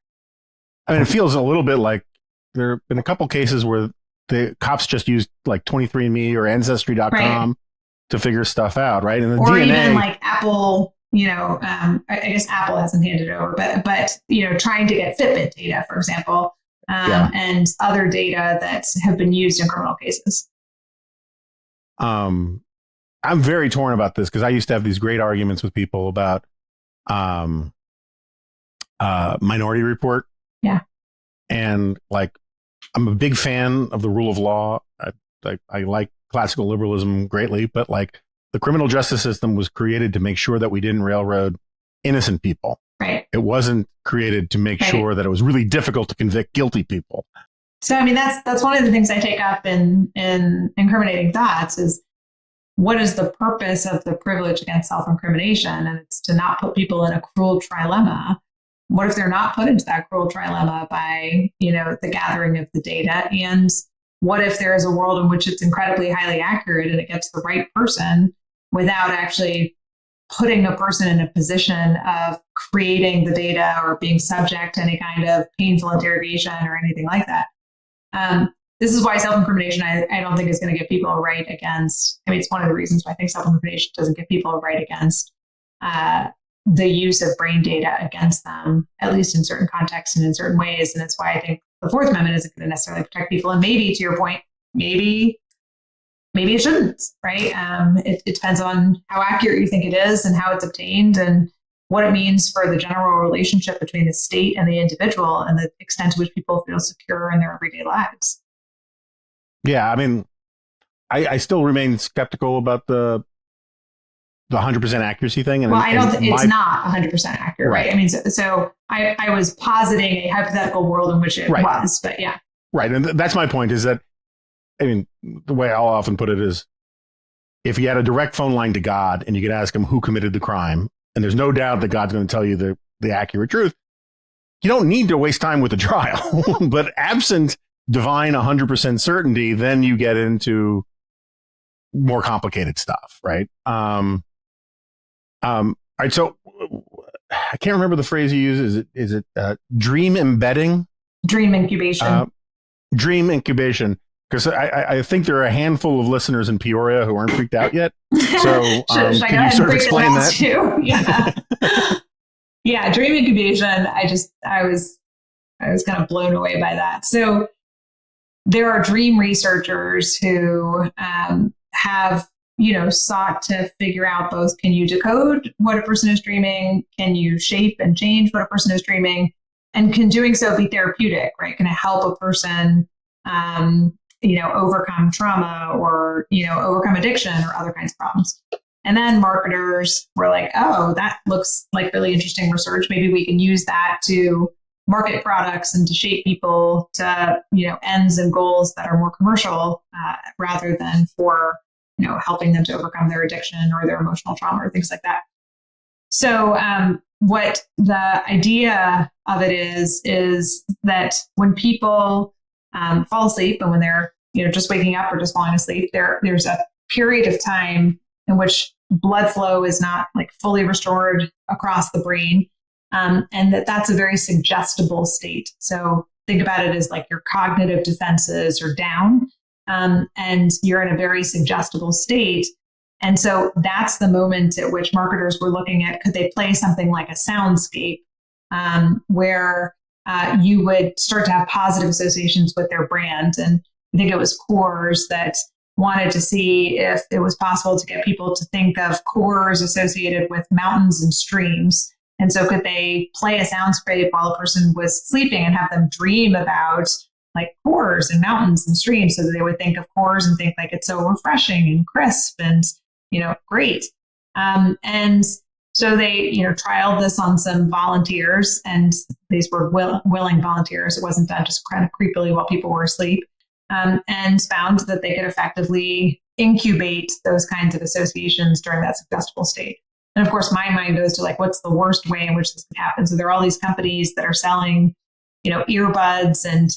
[SPEAKER 1] It feels a little bit like there have been a couple cases where the cops just used like 23andMe or Ancestry.com to figure stuff out, right? And the
[SPEAKER 2] or
[SPEAKER 1] DNA,
[SPEAKER 2] even like Apple, I guess Apple hasn't handed over, but trying to get Fitbit data, for example. And other data that have been used in criminal cases.
[SPEAKER 1] I'm very torn about this because I used to have these great arguments with people about Minority Report.
[SPEAKER 2] Yeah.
[SPEAKER 1] And I'm a big fan of the rule of law. I like classical liberalism greatly, but the criminal justice system was created to make sure that we didn't railroad innocent people.
[SPEAKER 2] Right.
[SPEAKER 1] It wasn't created to make sure that it was really difficult to convict guilty people.
[SPEAKER 2] So, that's one of the things I take up in incriminating thoughts is, what is the purpose of the privilege against self-incrimination? And it's to not put people in a cruel trilemma. What if they're not put into that cruel trilemma by, the gathering of the data? And what if there is a world in which it's incredibly highly accurate and it gets the right person without actually putting a person in a position of creating the data or being subject to any kind of painful interrogation or anything like that? This is why self-incrimination, I don't think is going to get people a right against, it's one of the reasons why I think self-incrimination doesn't get people a right against the use of brain data against them, at least in certain contexts and in certain ways. And it's why I think the Fourth Amendment isn't going to necessarily protect people. And maybe, to your point, maybe it shouldn't, right? It depends on how accurate you think it is and how it's obtained and what it means for the general relationship between the state and the individual and the extent to which people feel secure in their everyday lives.
[SPEAKER 1] Yeah, I still remain skeptical about the 100% accuracy thing. And
[SPEAKER 2] I don't think it's not 100% accurate, right? So I was positing a hypothetical world in which it was, but yeah.
[SPEAKER 1] Right. And that's my point is that, the way I'll often put it is, if you had a direct phone line to God and you could ask him who committed the crime, and there's no doubt that God's going to tell you the accurate truth, you don't need to waste time with the trial. But absent divine 100% certainty, then you get into more complicated stuff, right? All right, so I can't remember the phrase you use. Is it dream embedding?
[SPEAKER 2] Dream incubation.
[SPEAKER 1] Dream incubation. Because I think there are a handful of listeners in Peoria who aren't freaked out yet. So can you sort of explain that?
[SPEAKER 2] Too? Yeah. Yeah, dream incubation. I was kind of blown away by that. So there are dream researchers who have sought to figure out both, can you decode what a person is dreaming? Can you shape and change what a person is dreaming? And can doing so be therapeutic, right? Can it help a person, overcome trauma or, overcome addiction or other kinds of problems? And then marketers were like, oh, that looks like really interesting research. Maybe we can use that to market products and to shape people to, ends and goals that are more commercial rather than for, helping them to overcome their addiction or their emotional trauma or things like that. So what the idea of it is that when people fall asleep and when they're, just waking up or just falling asleep, there's a period of time in which blood flow is not like fully restored across the brain. And that's a very suggestible state. So think about it as like your cognitive defenses are down, and you're in a very suggestible state. And so that's the moment at which marketers were looking at, could they play something like a soundscape, where you would start to have positive associations with their brand. And I think it was Coors that wanted to see if it was possible to get people to think of Coors associated with mountains and streams. And so could they play a soundscape while a person was sleeping and have them dream about like Coors and mountains and streams, so that they would think of Coors and think like it's so refreshing and crisp and, great. And so they, trialed this on some volunteers, and these were willing volunteers. It wasn't done just kind of creepily while people were asleep, and found that they could effectively incubate those kinds of associations during that suggestible state. And of course, my mind goes to like, what's the worst way in which this could happen? So there are all these companies that are selling, earbuds and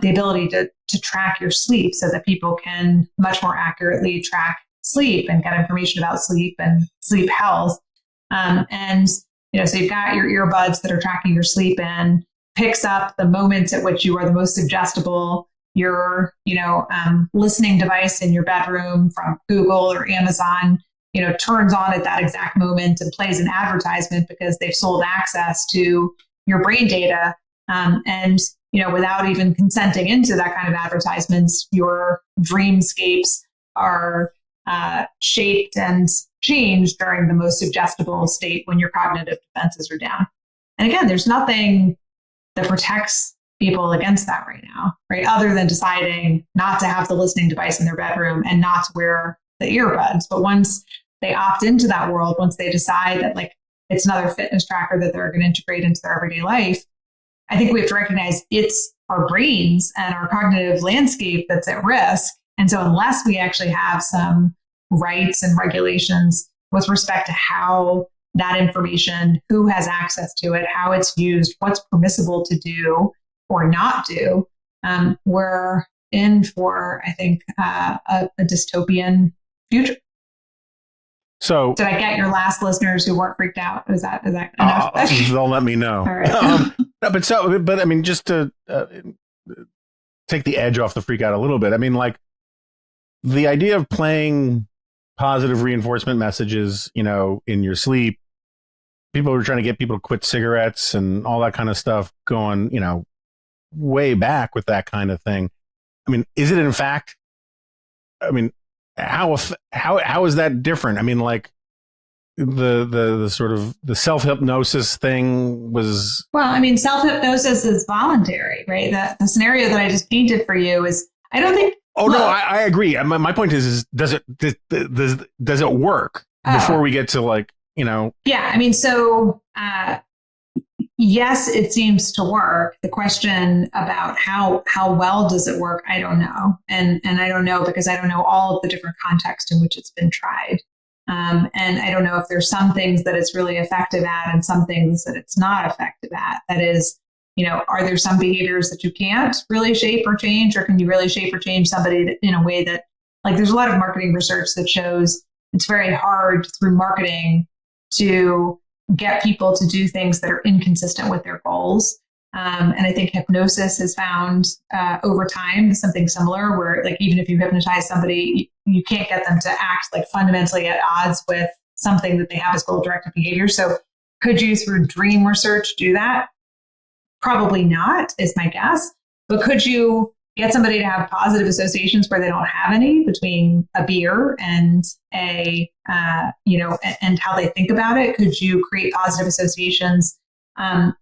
[SPEAKER 2] the ability to track your sleep so that people can much more accurately track sleep and get information about sleep and sleep health. So you've got your earbuds that are tracking your sleep and picks up the moments at which you are the most suggestible. Your, listening device in your bedroom from Google or Amazon, turns on at that exact moment and plays an advertisement because they've sold access to your brain data. Without even consenting into that kind of advertisements, your dreamscapes are shaped and changed during the most suggestible state when your cognitive defenses are down. And again, there's nothing that protects people against that right now, right? Other than deciding not to have the listening device in their bedroom and not to wear the earbuds. But once they opt into that world, once they decide that like it's another fitness tracker that they're going to integrate into their everyday life, I think we have to recognize it's our brains and our cognitive landscape that's at risk. And so unless we actually have some rights and regulations with respect to how that information, who has access to it, how it's used, what's permissible to do or not do, we're in for, I think, a dystopian future.
[SPEAKER 1] So
[SPEAKER 2] did I get your last listeners who weren't freaked out? Is that enough?
[SPEAKER 1] They'll let me know.
[SPEAKER 2] All right.
[SPEAKER 1] But I mean, just to take the edge off the freak out a little bit. I mean, like the idea of playing positive reinforcement messages, in your sleep. People were trying to get people to quit cigarettes and all that kind of stuff going, way back with that kind of thing. I mean, is it in fact? I mean, how is that different? I mean, like the sort of the self-hypnosis thing was.
[SPEAKER 2] Well, I mean, self-hypnosis is voluntary, right? The scenario that I just painted for you is, I don't think.
[SPEAKER 1] Oh, no, I agree. My point is does it work before we get to like, Yeah,
[SPEAKER 2] I mean, so yes, it seems to work. The question about how well does it work, I don't know. And I don't know because I don't know all of the different contexts in which it's been tried. And I don't know if there's some things that it's really effective at and some things that it's not effective at. That is, are there some behaviors that you can't really shape or change, or can you really shape or change somebody in a way that, like, there's a lot of marketing research that shows it's very hard through marketing to get people to do things that are inconsistent with their goals. And I think hypnosis has found over time something similar where, like, even if you hypnotize somebody, you can't get them to act like fundamentally at odds with something that they have as goal-directed behavior. So could you, through dream research, do that? Probably not, is my guess. But could you get somebody to have positive associations where they don't have any between a beer and and how they think about it? Could you create positive associations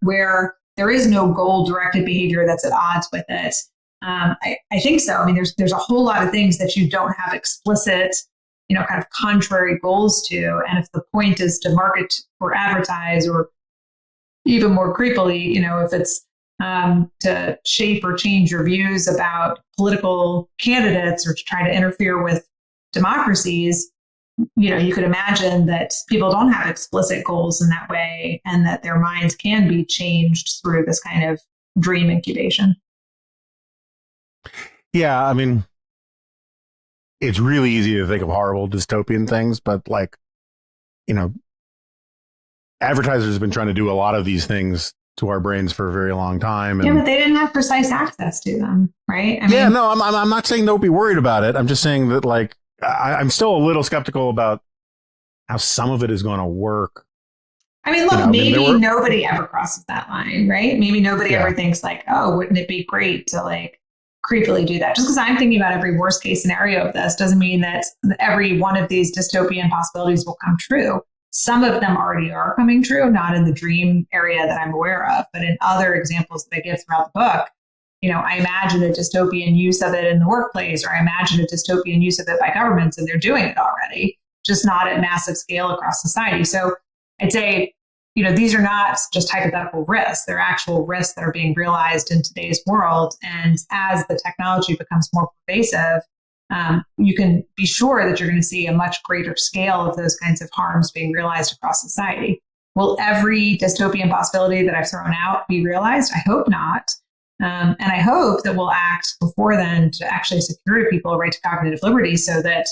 [SPEAKER 2] where there is no goal-directed behavior that's at odds with it? I think so. I mean, there's a whole lot of things that you don't have explicit, kind of contrary goals to. And if the point is to market or advertise, or even more creepily, if it's to shape or change your views about political candidates or to try to interfere with democracies, you could imagine that people don't have explicit goals in that way and that their minds can be changed through this kind of dream incubation.
[SPEAKER 1] Yeah, I mean, it's really easy to think of horrible dystopian things, but like, advertisers have been trying to do a lot of these things to our brains for a very long time.
[SPEAKER 2] And, yeah, but they didn't have precise access to them, right?
[SPEAKER 1] No, I'm not saying don't be worried about it. I'm just saying that, like, I'm still a little skeptical about how some of it is going to work.
[SPEAKER 2] I mean, look, maybe nobody ever crosses that line, right? Maybe nobody ever thinks like, oh, wouldn't it be great to like creepily do that? Just because I'm thinking about every worst case scenario of this doesn't mean that every one of these dystopian possibilities will come true. Some of them already are coming true, not in the dream area that I'm aware of, but in other examples that I give throughout the book. I imagine a dystopian use of it in the workplace, or I imagine a dystopian use of it by governments, and they're doing it already, just not at massive scale across society. So I'd say, these are not just hypothetical risks. They're actual risks that are being realized in today's world. And as the technology becomes more pervasive, you can be sure that you're going to see a much greater scale of those kinds of harms being realized across society. Will every dystopian possibility that I've thrown out be realized? I hope not. And I hope that we'll act before then to actually secure to people a right to cognitive liberty so that,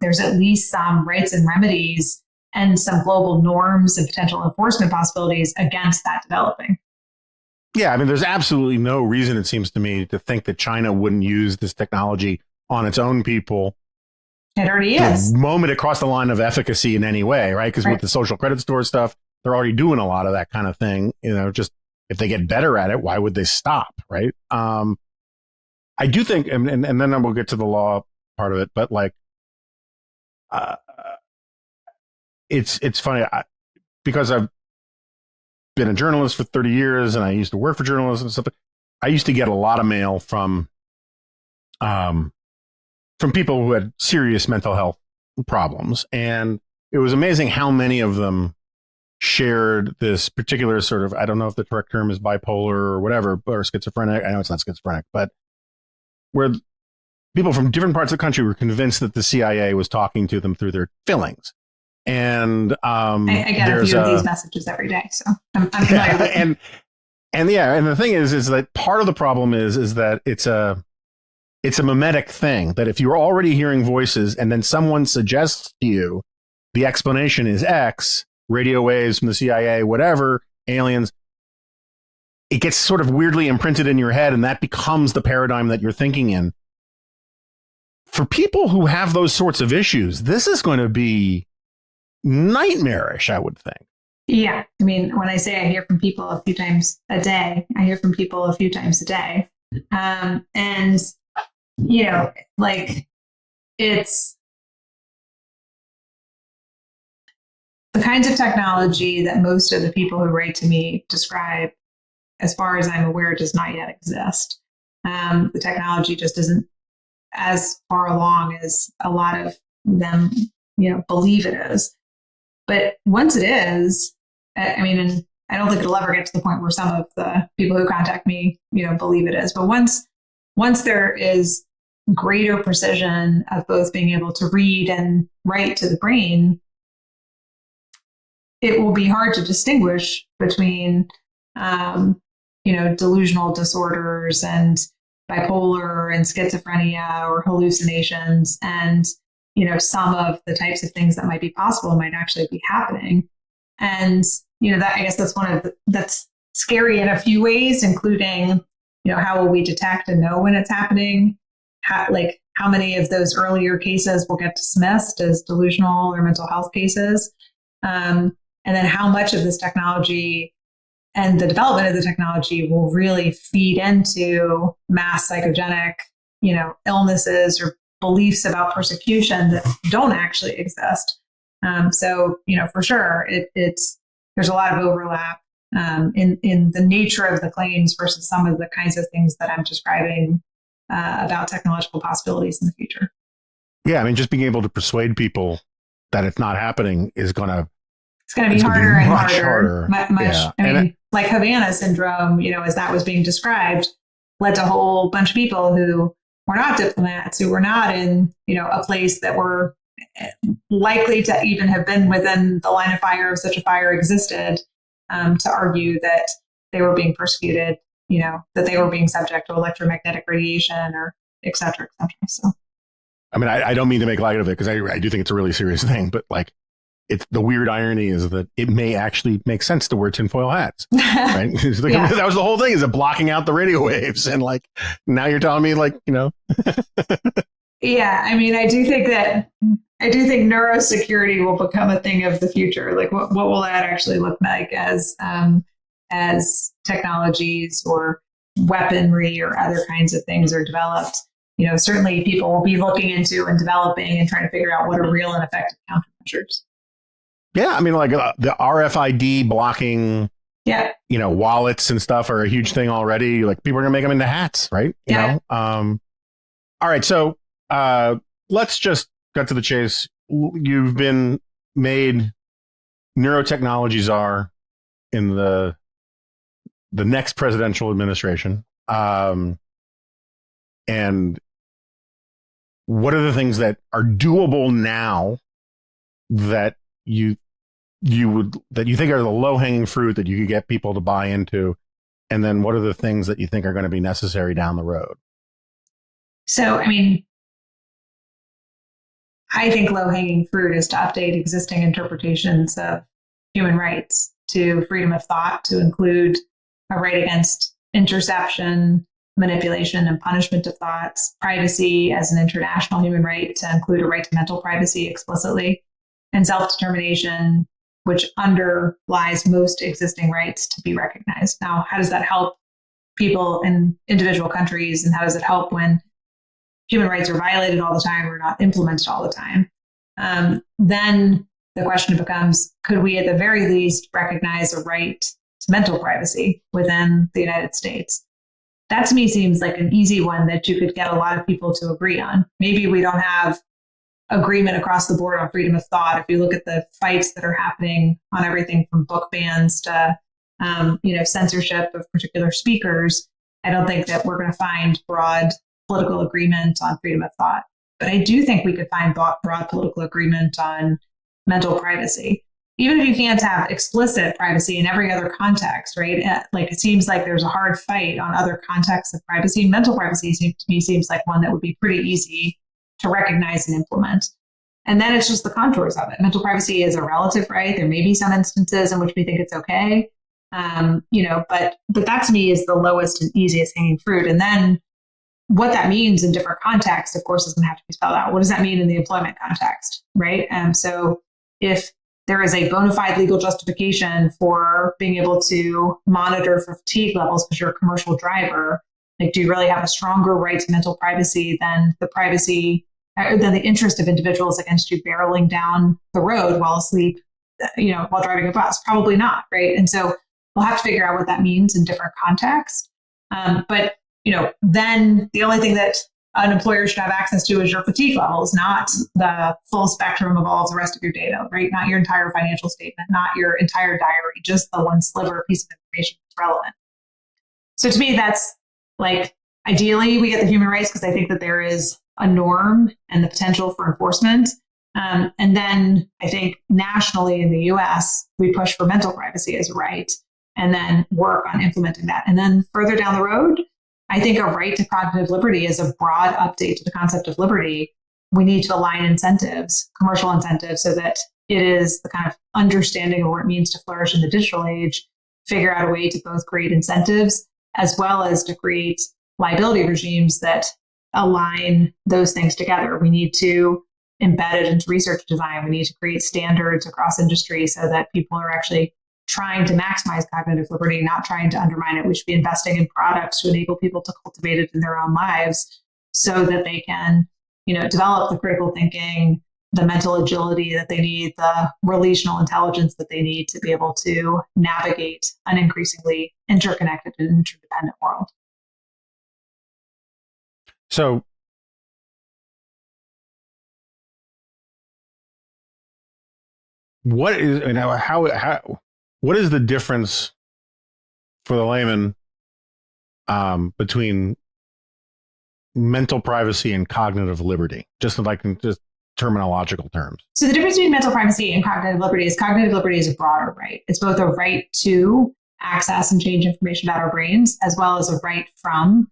[SPEAKER 2] there's at least some rights and remedies and some global norms and potential enforcement possibilities against that developing.
[SPEAKER 1] Yeah, I mean, there's absolutely no reason, it seems to me, to think that China wouldn't use this technology on its own people.
[SPEAKER 2] It already is.
[SPEAKER 1] The moment it crossed the line of efficacy in any way, right? Because with the social credit store stuff, they're already doing a lot of that kind of thing. Just if they get better at it, why would they stop, right? I do think, and then we'll get to the law part of it, but like, it's funny because I've been a journalist for 30 years and I used to work for journalists and stuff. I used to get a lot of mail from people who had serious mental health problems. And it was amazing how many of them shared this particular sort of, I don't know if the correct term is bipolar or whatever, or schizophrenic. I know it's not schizophrenic, but where people from different parts of the country were convinced that the CIA was talking to them through their feelings. And
[SPEAKER 2] I get a few of these messages every day, so I'm familiar with them.
[SPEAKER 1] And the thing is that part of the problem is that it's a mimetic thing, that if you're already hearing voices and then someone suggests to you the explanation is X, radio waves from the CIA, whatever, aliens, it gets sort of weirdly imprinted in your head, and that becomes the paradigm that you're thinking in. For people who have those sorts of issues, this is going to be nightmarish, I would think.
[SPEAKER 2] Yeah. I mean, when I say I hear from people a few times a day, I hear from people a few times a day. And, like it's the kinds of technology that most of the people who write to me describe, as far as I'm aware, does not yet exist. The technology just isn't as far along as a lot of them, believe it is. But once it is, I mean, and I don't think it'll ever get to the point where some of the people who contact me, believe it is. But once there is greater precision of both being able to read and write to the brain, it will be hard to distinguish between, delusional disorders and bipolar and schizophrenia or hallucinations, and some of the types of things that might be possible might actually be happening. And that, I guess that's that's scary in a few ways, including how will we detect and know when it's happening? How many of those earlier cases will get dismissed as delusional or mental health cases? And then how much of this technology and the development of the technology will really feed into mass psychogenic, illnesses or beliefs about persecution that don't actually exist. So, for sure, there's a lot of overlap in the nature of the claims versus some of the kinds of things that I'm describing about technological possibilities in the future.
[SPEAKER 1] Yeah, I mean, just being able to persuade people that it's not happening is going to...
[SPEAKER 2] It's going to be harder and harder. Much.
[SPEAKER 1] Yeah.
[SPEAKER 2] I mean, like Havana syndrome, as that was being described, led to a whole bunch of people who were not diplomats, who were not in, a place that were likely to even have been within the line of fire if such a fire existed, to argue that they were being persecuted, that they were being subject to electromagnetic radiation or et cetera, et cetera. So,
[SPEAKER 1] I mean, I don't mean to make light of it because I do think it's a really serious thing, but like, it's the weird irony is that it may actually make sense to wear tinfoil hats, right?
[SPEAKER 2] Yeah.
[SPEAKER 1] That was the whole thing, is it blocking out the radio waves, and like now you're telling me like
[SPEAKER 2] Yeah, I mean, I do think neurosecurity will become a thing of the future. Like, what will that actually look like as technologies or weaponry or other kinds of things are developed? Certainly people will be looking into and developing and trying to figure out what are real and effective countermeasures.
[SPEAKER 1] Yeah, I mean, like the RFID blocking,
[SPEAKER 2] Yeah,
[SPEAKER 1] wallets and stuff are a huge thing already. Like people are gonna make them into hats, right?
[SPEAKER 2] Yeah.
[SPEAKER 1] All right, so let's just cut to the chase. You've been made neurotechnology czar in the next presidential administration, and what are the things that are doable now that you think are the low-hanging fruit that you could get people to buy into, and then what are the things that you think are going to be necessary down the road?
[SPEAKER 2] So, I mean, I think low-hanging fruit is to update existing interpretations of human rights to freedom of thought, to include a right against interception, manipulation, and punishment of thoughts, privacy as an international human right, to include a right to mental privacy explicitly, and self-determination, which underlies most existing rights, to be recognized. Now, how does that help people in individual countries, and how does it help when human rights are violated all the time or not implemented all the time? Then the question becomes, could we at the very least recognize a right to mental privacy within the United States? That to me seems like an easy one that you could get a lot of people to agree on. Maybe we don't have agreement across the board on freedom of thought. If you look at the fights that are happening on everything from book bans to censorship of particular speakers, I don't think that we're going to find broad political agreement on freedom of thought. But I do think we could find broad political agreement on mental privacy. Even if you can't have explicit privacy in every other context, right? Like it seems like there's a hard fight on other contexts of privacy. Mental privacy to me seems like one that would be pretty easy to recognize and implement. And then it's just the contours of it. Mental privacy is a relative right. There may be some instances in which we think it's okay, but that to me is the lowest and easiest hanging fruit. And then what that means in different contexts, of course, is going to have to be spelled out. What does that mean in the employment context, right? So if there is a bona fide legal justification for being able to monitor for fatigue levels because you're a commercial driver, like, do you really have a stronger right to mental privacy than the interest of individuals against you barreling down the road while asleep, while driving a bus? Probably not, right? And so we'll have to figure out what that means in different contexts. But then the only thing that an employer should have access to is your fatigue levels, not the full spectrum of all of the rest of your data, right? Not your entire financial statement, not your entire diary, just the one sliver piece of information that's relevant. So to me, that's like, ideally we get the human rights because I think that there is a norm and the potential for enforcement. And then I think nationally in the US, we push for mental privacy as a right and then work on implementing that. And then further down the road, I think a right to cognitive liberty is a broad update to the concept of liberty. We need to align incentives, commercial incentives, so that it is the kind of understanding of what it means to flourish in the digital age, figure out a way to both create incentives as well as to create liability regimes that align those things together. We need to embed it into research design. We need to create standards across industry so that people are actually trying to maximize cognitive liberty, not trying to undermine it. We should be investing in products to enable people to cultivate it in their own lives so that they can, develop the critical thinking, the mental agility that they need, the relational intelligence that they need to be able to navigate an increasingly interconnected and interdependent world.
[SPEAKER 1] So what is the difference for the layman between mental privacy and cognitive liberty, just like in just terminological terms?
[SPEAKER 2] So the difference between mental privacy and cognitive liberty is a broader right. It's both a right to access and change information about our brains, as well as a right from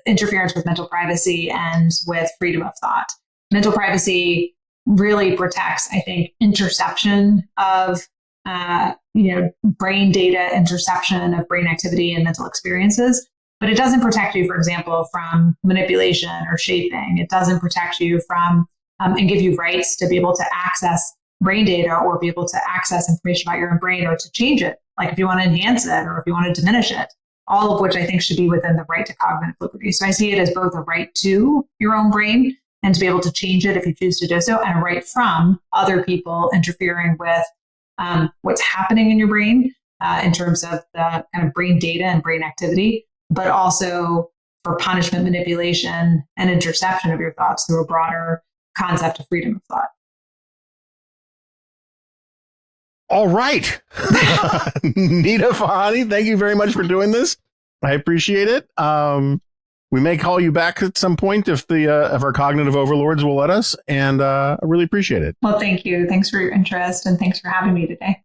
[SPEAKER 2] interference with mental privacy and with freedom of thought. Mental privacy really protects, I think, interception of brain data, interception of brain activity and mental experiences. But it doesn't protect you, for example, from manipulation or shaping. It doesn't protect you from and give you rights to be able to access brain data or be able to access information about your own brain or to change it, like if you want to enhance it or if you want to diminish it, all of which I think should be within the right to cognitive liberty. So I see it as both a right to your own brain and to be able to change it if you choose to do so, and a right from other people interfering with what's happening in your brain in terms of the kind of brain data and brain activity, but also for punishment, manipulation, and interception of your thoughts through a broader concept of freedom of thought.
[SPEAKER 1] All right. Nita Farhani, thank you very much for doing this. I appreciate it. We may call you back at some point if our cognitive overlords will let us, and I really appreciate it.
[SPEAKER 2] Well, thank you. Thanks for your interest, and thanks for having me today.